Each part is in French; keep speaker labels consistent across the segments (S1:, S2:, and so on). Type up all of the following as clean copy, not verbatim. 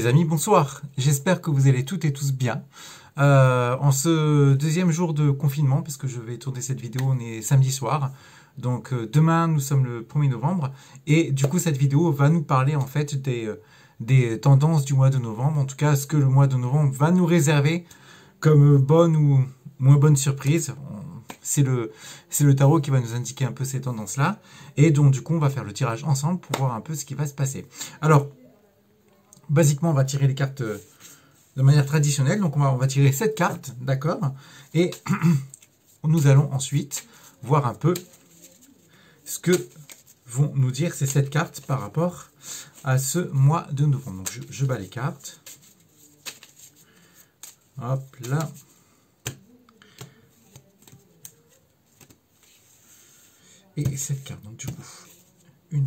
S1: amis, bonsoir. J'espère que vous allez toutes et tous bien. En ce deuxième jour de confinement, parce que je vais tourner cette vidéo, on est samedi soir. Donc demain, nous sommes le 1er novembre. Et du coup, cette vidéo va nous parler en fait des tendances du mois de novembre. En tout cas, ce que le mois de novembre va nous réserver comme bonne ou moins bonne surprise. C'est le tarot qui va nous indiquer un peu ces tendances-là. Et donc, du coup, on va faire le tirage ensemble pour voir un peu ce qui va se passer. Alors, basiquement, on va tirer les cartes de manière traditionnelle. Donc, on va tirer 7 cartes, d'accord? Et nous allons ensuite voir un peu ce que vont nous dire ces 7 cartes par rapport à ce mois de novembre. Donc, je bats les cartes. Hop là. Et 7 cartes. Donc, du coup, 1, 2,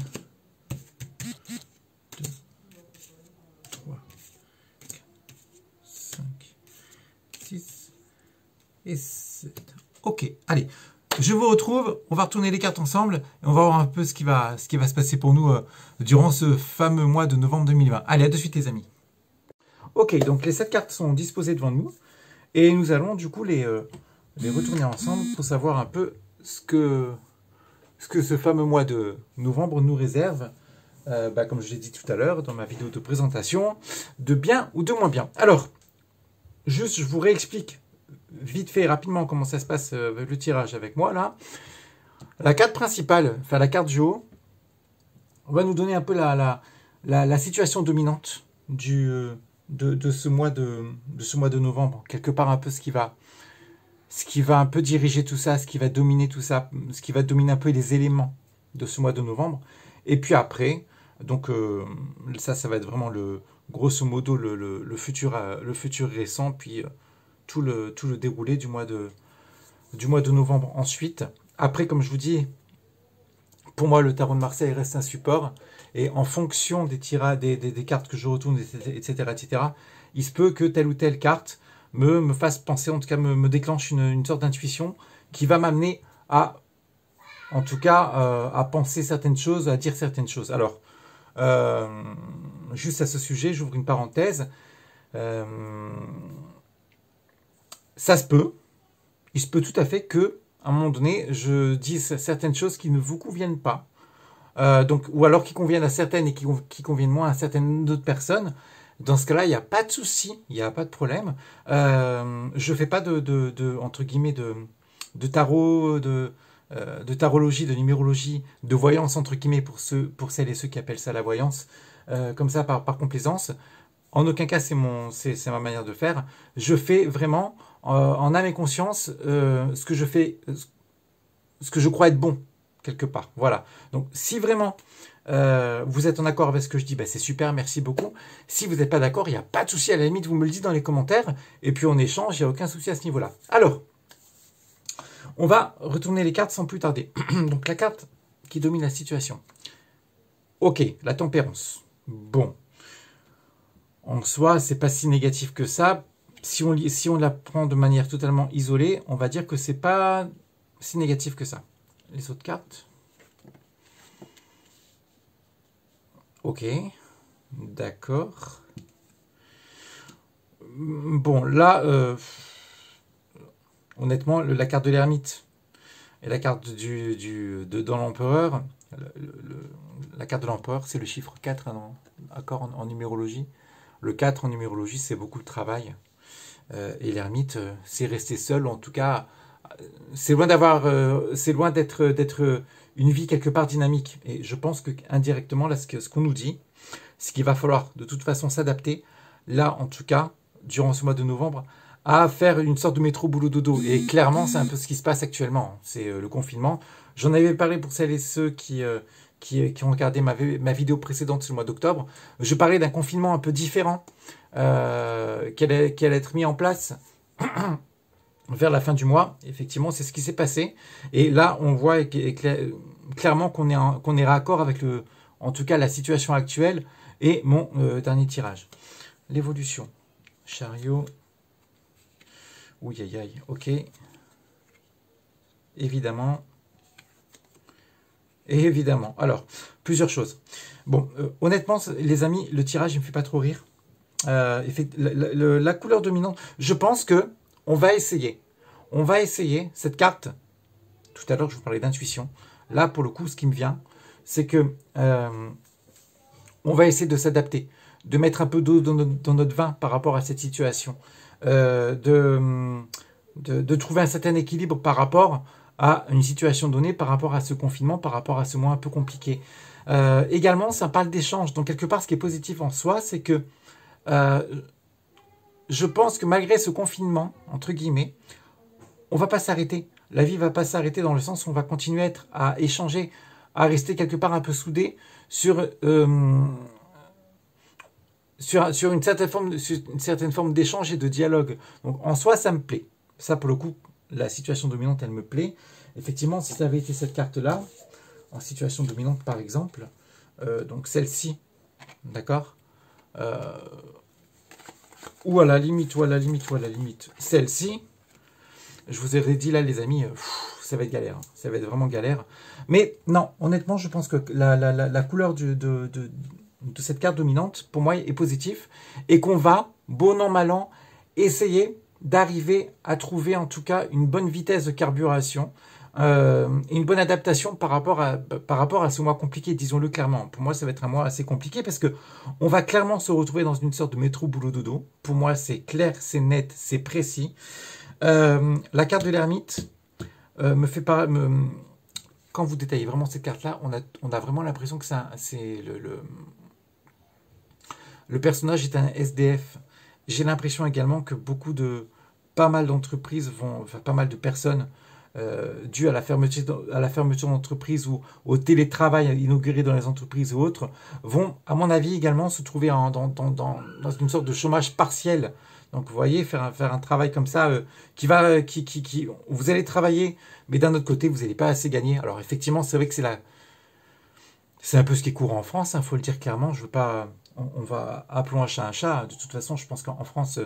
S1: 3, 4, 5, 6 et 7. Ok, allez. Je vous retrouve, on va retourner les cartes ensemble et on va voir un peu ce qui va se passer pour nous durant ce fameux mois de novembre 2020. Allez, à de suite les amis. Ok, donc les 7 cartes sont disposées devant nous et nous allons du coup les retourner ensemble pour savoir un peu ce que ce fameux mois de novembre nous réserve, comme je l'ai dit tout à l'heure dans ma vidéo de présentation, de bien ou de moins bien. Alors, juste je vous réexplique vite fait et rapidement comment ça se passe le tirage avec moi là. La carte principale, enfin la carte du haut, va nous donner un peu la situation dominante de ce mois de novembre, quelque part un peu ce qui va un peu diriger tout ça, ce qui va dominer tout ça, ce qui va dominer un peu les éléments de ce mois de novembre. Et puis après, donc ça va être vraiment grosso modo le futur récent, puis tout le déroulé du mois de novembre ensuite. Après, comme je vous dis, pour moi, le tarot de Marseille reste un support. Et en fonction des cartes que je retourne, etc., il se peut que telle ou telle carte me fasse penser, en tout cas me déclenche une sorte d'intuition qui va m'amener à, en tout cas, à penser certaines choses, à dire certaines choses. Alors, juste à ce sujet, j'ouvre une parenthèse. Ça se peut, il se peut tout à fait que, à un moment donné, je dise certaines choses qui ne vous conviennent pas. Ou alors qui conviennent à certaines et qui conviennent moins à certaines d'autres personnes. Dans ce cas-là, il n'y a pas de souci, il n'y a pas de problème. Je ne fais pas entre guillemets, de tarot, de tarologie, de numérologie, de voyance, entre guillemets, pour celles et ceux qui appellent ça la voyance, comme ça, par complaisance. En aucun cas, c'est ma manière de faire. Je fais vraiment, en âme et conscience, ce que je fais, ce que je crois être bon, quelque part. Voilà. Donc, si vraiment vous êtes en accord avec ce que je dis, c'est super, merci beaucoup. Si vous n'êtes pas d'accord, il n'y a pas de souci, à la limite, vous me le dites dans les commentaires, et puis on échange, il n'y a aucun souci à ce niveau-là. Alors, on va retourner les cartes sans plus tarder. Donc, la carte qui domine la situation. Ok, la tempérance. Bon. En soi, c'est pas si négatif que ça. Si on la prend de manière totalement isolée, on va dire que c'est pas si négatif que ça. Les autres cartes. Ok, d'accord. Bon, là, honnêtement, la carte de l'ermite et la carte dans l'empereur, la carte de l'empereur, c'est le chiffre 4 en numérologie. Le 4 en numérologie, c'est beaucoup de travail. Et l'ermite, c'est rester seul, en tout cas, c'est loin d'être une vie quelque part dynamique. Et je pense que indirectement, là, ce qu'on nous dit, c'est qu'il va falloir de toute façon s'adapter, là, en tout cas, durant ce mois de novembre, à faire une sorte de métro boulot dodo. Et clairement, c'est un peu ce qui se passe actuellement. C'est le confinement. J'en avais parlé pour celles et ceux qui ont regardé ma vidéo précédente sur le mois d'octobre. Je parlais d'un confinement un peu différent qui allait être mis en place vers la fin du mois. Effectivement, c'est ce qui s'est passé. Et là, on voit clairement qu'on est raccord avec en tout cas la situation actuelle et mon dernier tirage. L'évolution. Chariot. Ouh, aïe, aïe. Ok. Évidemment. Et évidemment. Alors, plusieurs choses. Bon, honnêtement, les amis, le tirage, il me fait pas trop rire. la couleur dominante, je pense que on va essayer cette carte. Tout à l'heure, je vous parlais d'intuition. Là, pour le coup, ce qui me vient, c'est que on va essayer de s'adapter, de mettre un peu d'eau dans notre vin par rapport à cette situation, de trouver un certain équilibre par rapport à une situation donnée, par rapport à ce confinement, par rapport à ce mois un peu compliqué. Également, ça parle d'échange. Donc, quelque part, ce qui est positif en soi, c'est que je pense que malgré ce confinement, entre guillemets, on va pas s'arrêter. La vie va pas s'arrêter dans le sens où on va continuer à échanger, à rester quelque part un peu soudé sur une certaine forme d'échange et de dialogue. Donc en soi, ça me plaît. Ça, pour le coup, la situation dominante, elle me plaît. Effectivement, si ça avait été cette carte-là, en situation dominante par exemple, donc celle-ci, d'accord, ou à la limite, celle-ci, je vous ai dit là les amis, ça va être galère, hein. Ça va être vraiment galère. Mais non, honnêtement, je pense que la couleur de cette carte dominante, pour moi, est positive, et qu'on va, bon an, mal an, essayer d'arriver à trouver en tout cas une bonne vitesse de carburation, une bonne adaptation par rapport à ce mois compliqué, disons-le clairement. Pour moi, ça va être un mois assez compliqué parce que on va clairement se retrouver dans une sorte de métro boulot dodo. Pour moi, c'est clair, c'est net, c'est précis. La carte de l'ermite me fait pas... Quand vous détaillez vraiment cette carte-là, on a vraiment l'impression que c'est le personnage est un SDF. J'ai l'impression également que pas mal d'entreprises pas mal de personnes, dû à la fermeture d'entreprises ou au télétravail inauguré dans les entreprises ou autres, vont, à mon avis, également se trouver dans une sorte de chômage partiel. Donc, vous voyez, faire un travail comme ça, vous allez travailler, mais d'un autre côté, vous n'allez pas assez gagner. Alors, effectivement, c'est vrai que c'est un peu ce qui est courant en France, hein, faut le dire clairement. Je veux pas, on va appelons un chat un chat. De toute façon, je pense qu'en France,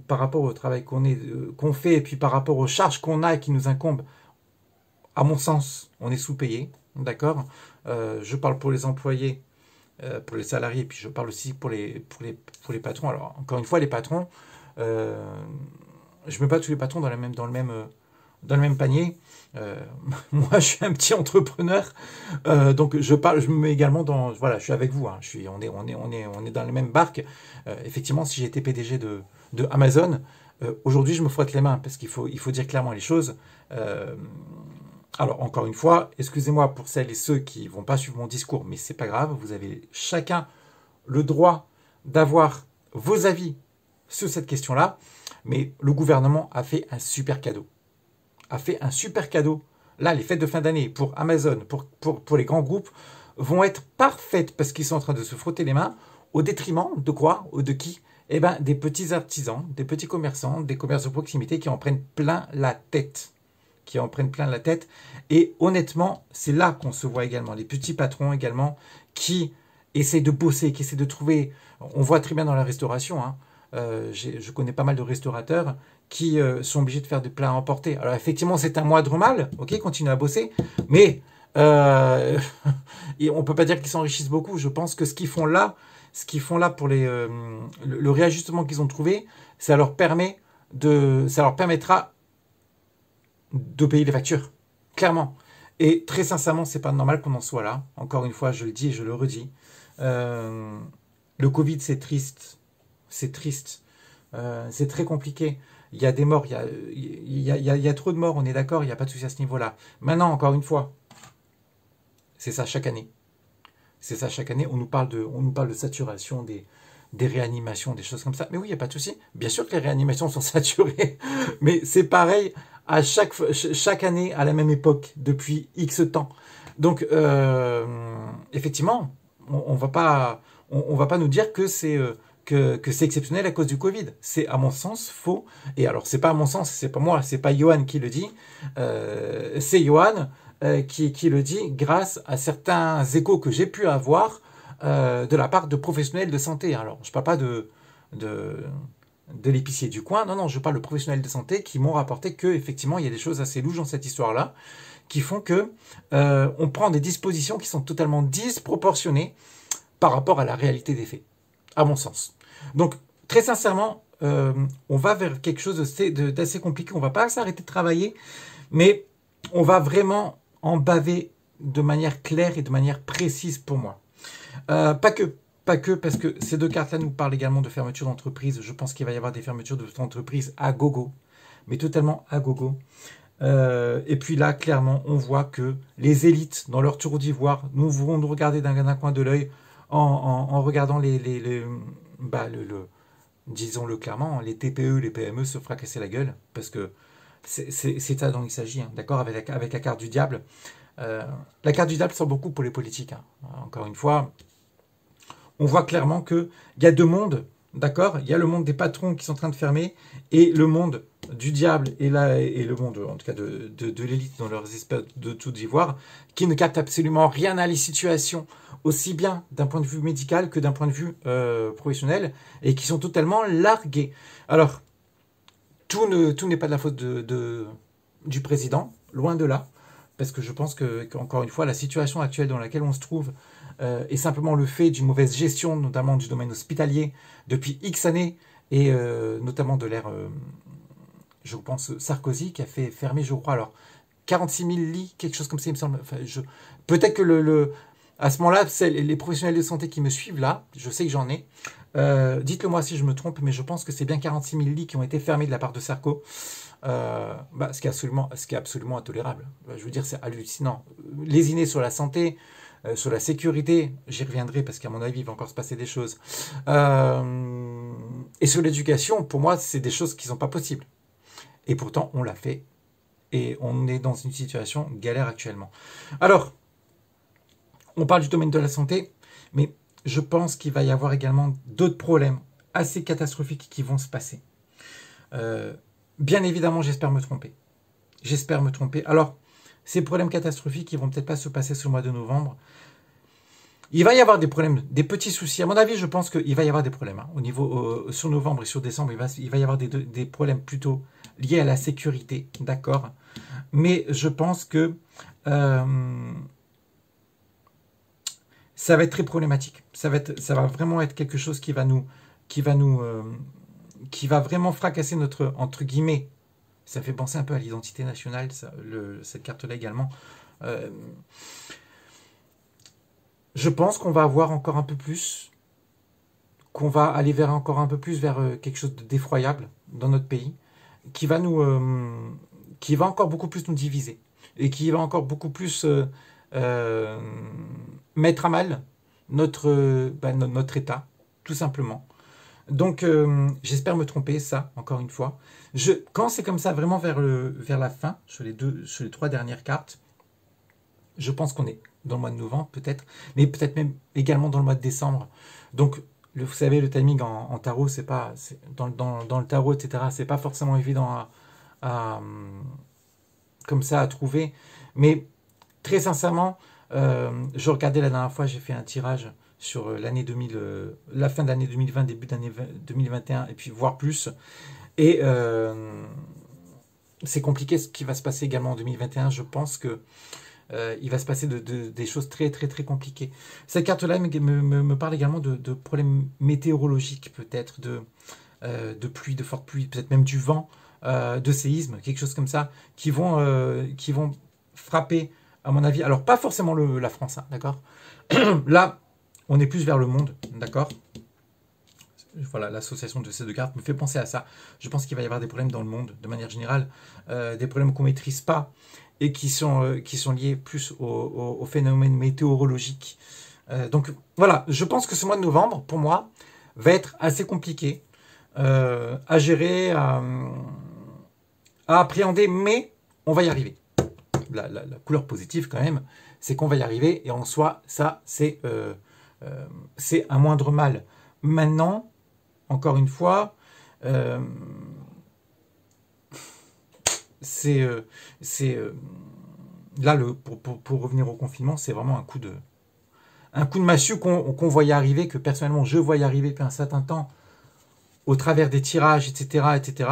S1: par rapport au travail qu'on fait, et puis par rapport aux charges qu'on a et qui nous incombent, à mon sens, on est sous-payé, d'accord. Je parle pour les employés, pour les salariés, et puis je parle aussi pour les patrons. Alors, encore une fois, les patrons, je mets pas tous les patrons dans le même panier. Moi, je suis un petit entrepreneur, donc je me mets également voilà, je suis avec vous, hein, on est dans les mêmes barques. Effectivement, si j'étais PDG de Amazon, aujourd'hui, je me frotte les mains parce qu'il faut dire clairement les choses. Alors, encore une fois, excusez-moi pour celles et ceux qui vont pas suivre mon discours, mais c'est pas grave, vous avez chacun le droit d'avoir vos avis sur cette question-là, mais le gouvernement a fait un super cadeau. Là, les fêtes de fin d'année pour Amazon, pour les grands groupes, vont être parfaites parce qu'ils sont en train de se frotter les mains au détriment de quoi? De qui? Eh bien, des petits artisans, des petits commerçants, des commerces de proximité qui en prennent plein la tête. Et honnêtement, c'est là qu'on se voit également. Les petits patrons également qui essaient de bosser, qui essaient de trouver... On voit très bien dans la restauration, hein. Je connais pas mal de restaurateurs qui sont obligés de faire des plats à emporter. Alors effectivement, c'est un moindre mal, ok, continuez à bosser, mais et on peut pas dire qu'ils s'enrichissent beaucoup. Je pense que ce qu'ils font là pour le réajustement qu'ils ont trouvé, ça leur permettra de payer les factures, clairement. Et très sincèrement, c'est pas normal qu'on en soit là. Encore une fois, je le dis et je le redis. Le Covid, c'est triste. C'est triste. C'est très compliqué. Il y a des morts. Il y a trop de morts, on est d'accord. Il n'y a pas de souci à ce niveau-là. Maintenant, encore une fois, c'est ça chaque année. On nous parle de saturation des réanimations, des choses comme ça. Mais oui, il n'y a pas de souci. Bien sûr que les réanimations sont saturées. Mais c'est pareil à chaque année, à la même époque, depuis X temps. Donc, effectivement, on va pas nous dire que c'est exceptionnel à cause du Covid. C'est, à mon sens, faux. Et alors, c'est pas à mon sens, c'est pas moi, c'est pas Johan qui le dit. C'est Johan qui le dit grâce à certains échos que j'ai pu avoir de la part de professionnels de santé. Alors, je parle pas de l'épicier du coin. Non, je parle de professionnels de santé qui m'ont rapporté que effectivement, il y a des choses assez louches dans cette histoire-là qui font que on prend des dispositions qui sont totalement disproportionnées par rapport à la réalité des faits, à mon sens. Donc, très sincèrement, on va vers quelque chose d'assez compliqué. On ne va pas s'arrêter de travailler, mais on va vraiment en baver de manière claire et de manière précise pour moi. Pas que, parce que ces deux cartes-là nous parlent également de fermeture d'entreprise. Je pense qu'il va y avoir des fermetures d'entreprise à gogo, mais totalement à gogo. Et puis là, clairement, on voit que les élites, dans leur tour d'ivoire, nous vont nous regarder d'un coin de l'œil en regardant disons-le clairement, les TPE, les PME se fracasser la gueule, parce que c'est ça dont il s'agit, hein, d'accord, avec la carte du diable. La carte du diable sort beaucoup pour les politiques. Hein. Encore une fois, on voit clairement qu'il y a deux mondes, d'accord. Il y a le monde des patrons qui sont en train de fermer, et le monde du diable, et le monde, en tout cas, de l'élite dans leurs espèces de tout d'ivoire, qui ne captent absolument rien à les situations, aussi bien d'un point de vue médical que d'un point de vue professionnel, et qui sont totalement largués. Alors, tout n'est pas de la faute du président, loin de là, parce que je pense qu'encore une fois, la situation actuelle dans laquelle on se trouve est simplement le fait d'une mauvaise gestion, notamment du domaine hospitalier, depuis X années, et notamment de l'ère, je pense, Sarkozy, qui a fait fermer, je crois, alors 46 000 lits, quelque chose comme ça, il me semble. Enfin, peut-être que à ce moment-là, les professionnels de santé qui me suivent là, je sais que j'en ai, dites-le moi si je me trompe, mais je pense que c'est bien 46 000 lits qui ont été fermés de la part de Sarko. Ce qui est absolument intolérable. Je veux dire, c'est hallucinant. Lésiner sur la santé, sur la sécurité, j'y reviendrai parce qu'à mon avis, il va encore se passer des choses. Et sur l'éducation, pour moi, c'est des choses qui ne sont pas possibles. Et pourtant, on l'a fait. Et on est dans une situation galère actuellement. Alors, on parle du domaine de la santé, mais je pense qu'il va y avoir également d'autres problèmes assez catastrophiques qui vont se passer. Bien évidemment, j'espère me tromper. J'espère me tromper. Alors, ces problèmes catastrophiques, ils vont peut-être pas se passer sur le mois de novembre. Il va y avoir des problèmes, des petits soucis. À mon avis, je pense qu'il va y avoir des problèmes. Hein. Au niveau, sur novembre et sur décembre, il va y avoir des problèmes plutôt liés à la sécurité. D'accord. Mais je pense que ça va être très problématique. Ça va vraiment être quelque chose qui va vraiment fracasser notre, entre guillemets, ça fait penser un peu à l'identité nationale, cette carte-là également. Je pense qu'on va avoir encore un peu plus, qu'on va aller vers encore un peu plus vers quelque chose d'effroyable dans notre pays, qui va encore beaucoup plus nous diviser, et qui va encore beaucoup plus mettre à mal notre État, tout simplement. Donc, j'espère me tromper, ça, encore une fois. Quand c'est comme ça, vraiment vers la fin, sur les trois dernières cartes, je pense qu'on est dans le mois de novembre, peut-être, mais peut-être même également dans le mois de décembre. Donc, vous savez, le timing en tarot, c'est pas, dans le tarot, etc., c'est pas forcément évident comme ça à trouver. Mais, très sincèrement, je regardais la dernière fois, j'ai fait un tirage sur l'année 2000, la fin de l'année 2020, début d'année 2021, et puis voire plus. Et c'est compliqué ce qui va se passer également en 2021. Je pense que il va se passer des choses très très très compliquées. Cette carte-là me parle également de problèmes météorologiques, peut-être de pluie, de forte pluie, peut-être même du vent, de séisme, quelque chose comme ça, qui vont frapper, à mon avis. Alors pas forcément la France, hein, d'accord. Là, on est plus vers le monde, d'accord. Voilà, l'association de ces deux cartes me fait penser à ça. Je pense qu'il va y avoir des problèmes dans le monde, de manière générale, des problèmes qu'on ne maîtrise pas et qui sont liés plus au phénomène météorologique. Donc voilà, je pense que ce mois de novembre, pour moi, va être assez compliqué à gérer, à appréhender, mais on va y arriver. La couleur positive quand même, c'est qu'on va y arriver, et en soi, ça, c'est un moindre mal. Maintenant, encore une fois, là, pour revenir au confinement, c'est vraiment un coup de massue qu'on voyait arriver, que personnellement je voyais arriver depuis un certain temps, au travers des tirages, etc., etc.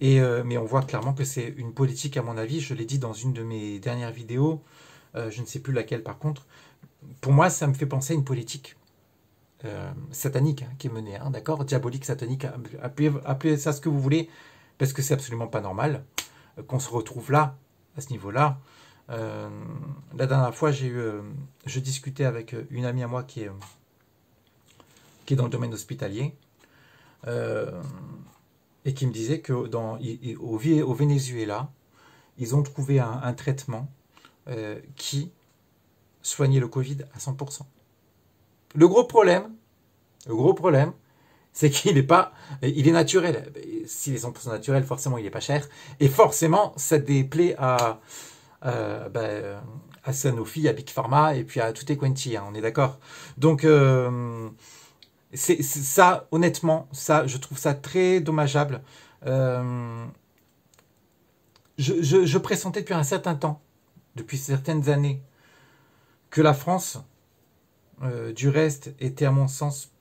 S1: Mais on voit clairement que c'est une politique, à mon avis. Je l'ai dit dans une de mes dernières vidéos, je ne sais plus laquelle par contre. Pour moi, ça me fait penser à une politique. satanique qui est menée, hein, d'accord, diabolique, satanique, appelez ça ce que vous voulez, parce que c'est absolument pas normal qu'on se retrouve là, à ce niveau-là. La dernière fois, je discutais avec une amie à moi qui est dans le domaine hospitalier, et qui me disait que au Venezuela, ils ont trouvé un traitement qui soignait le Covid à 100%. Le gros problème, c'est qu'il il est naturel. S'il est 100% naturel, forcément, il n'est pas cher. Et forcément, ça déplaît à Sanofi, à Big Pharma, et puis à tout et quanti, hein, on est d'accord. Donc, c'est ça, honnêtement, ça, je trouve ça très dommageable. Je pressentais depuis un certain temps, depuis certaines années, que la France, du reste, était à mon sens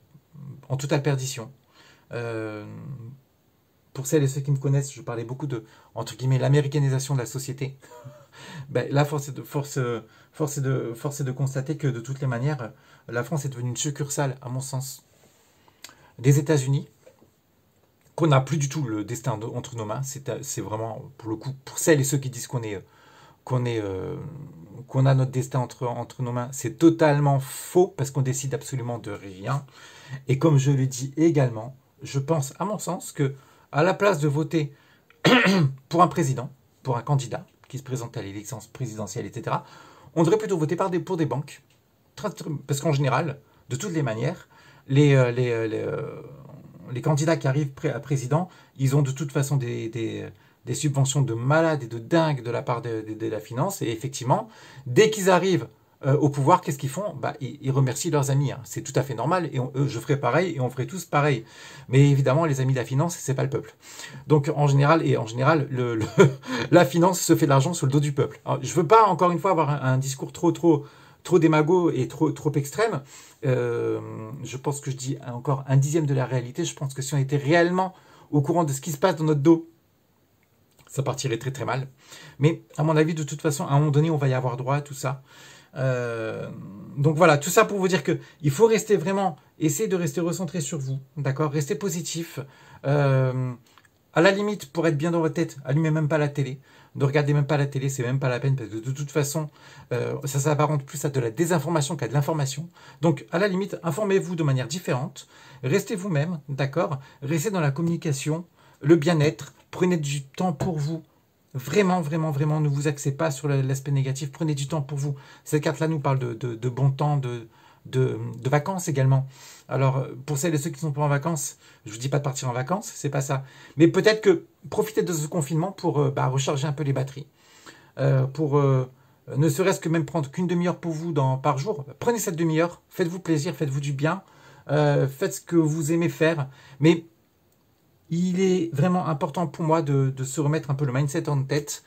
S1: en totale perdition. Pour celles et ceux qui me connaissent, je parlais beaucoup de, entre guillemets, l'américanisation de la société. Ben, là, force est de constater que de toutes les manières, la France est devenue une succursale, à mon sens, des États-Unis, qu'on n'a plus du tout le destin entre nos mains. C'est vraiment, pour le coup, pour celles et ceux qui disent qu'on a notre destin entre nos mains, c'est totalement faux, parce qu'on décide absolument de rien. Et comme je le dis également, je pense, à mon sens, que à la place de voter pour un président, pour un candidat qui se présente à l'élection présidentielle, etc., on devrait plutôt voter pour des banques. Parce qu'en général, de toutes les manières, les candidats qui arrivent à président, ils ont de toute façon des subventions de malades et de dingues de la part de la finance. Et effectivement, dès qu'ils arrivent au pouvoir, qu'est-ce qu'ils font? Ils remercient leurs amis. Hein. C'est tout à fait normal. Et je ferai pareil et on ferait tous pareil. Mais évidemment, les amis de la finance, c'est pas le peuple. Donc en général, la finance se fait de l'argent sur le dos du peuple. Alors, je veux pas, encore une fois, avoir un discours trop démago et trop extrême. Je pense que je dis encore un dixième de la réalité. Je pense que si on était réellement au courant de ce qui se passe dans notre dos, ça partirait très très mal. Mais à mon avis, de toute façon, à un moment donné, on va y avoir droit à tout ça. Donc voilà, tout ça pour vous dire que il faut rester vraiment, essayer de rester recentré sur vous, d'accord, rester positif. À la limite, pour être bien dans votre tête, allumez même pas la télé. Ne regardez même pas la télé, c'est même pas la peine, parce que de toute façon, ça s'apparente plus à de la désinformation qu'à de l'information. Donc, à la limite, informez-vous de manière différente. Restez vous-même, d'accord. Restez dans la communication, le bien-être. Prenez du temps pour vous. Vraiment, vraiment, vraiment, ne vous axez pas sur l'aspect négatif. Prenez du temps pour vous. Cette carte-là nous parle de bon temps, de vacances également. Alors, pour celles et ceux qui ne sont pas en vacances, je vous dis pas de partir en vacances, c'est pas ça. Mais peut-être que profitez de ce confinement pour recharger un peu les batteries. Ne serait-ce que même prendre qu'une demi-heure pour vous par jour. Prenez cette demi-heure, faites-vous plaisir, faites-vous du bien, faites ce que vous aimez faire. Mais il est vraiment important pour moi de se remettre un peu le mindset en place,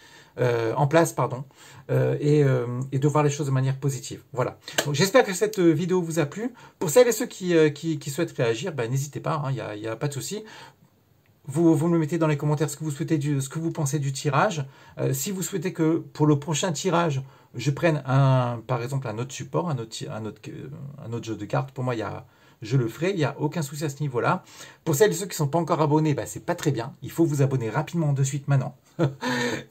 S1: et de voir les choses de manière positive. Voilà. Donc j'espère que cette vidéo vous a plu. Pour celles et ceux qui souhaitent réagir, n'hésitez pas, il n'y a pas de souci. Vous me mettez dans les commentaires ce que vous pensez du tirage. Si vous souhaitez que pour le prochain tirage, je prenne par exemple un autre support, un autre jeu de cartes, pour moi je le ferai, il n'y a aucun souci à ce niveau-là. Pour celles et ceux qui ne sont pas encore abonnés, c'est pas très bien. Il faut vous abonner rapidement de suite maintenant.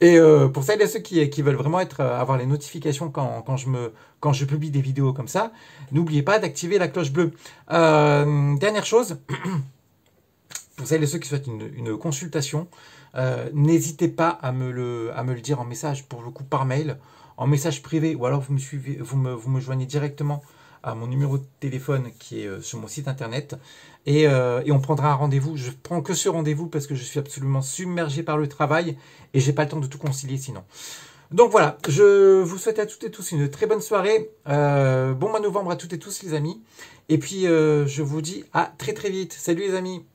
S1: Et pour celles et ceux qui veulent vraiment avoir les notifications quand je publie des vidéos comme ça, n'oubliez pas d'activer la cloche bleue. Dernière chose, pour celles et ceux qui souhaitent une consultation, n'hésitez pas à me le dire en message, pour le coup par mail, en message privé, ou alors vous me joignez directement à mon numéro de téléphone qui est sur mon site internet, et on prendra un rendez-vous. Je prends que ce rendez-vous parce que je suis absolument submergé par le travail et j'ai pas le temps de tout concilier sinon. Donc voilà, je vous souhaite à toutes et tous une très bonne soirée, bon mois de novembre à toutes et tous les amis, et puis je vous dis à très très vite. Salut les amis.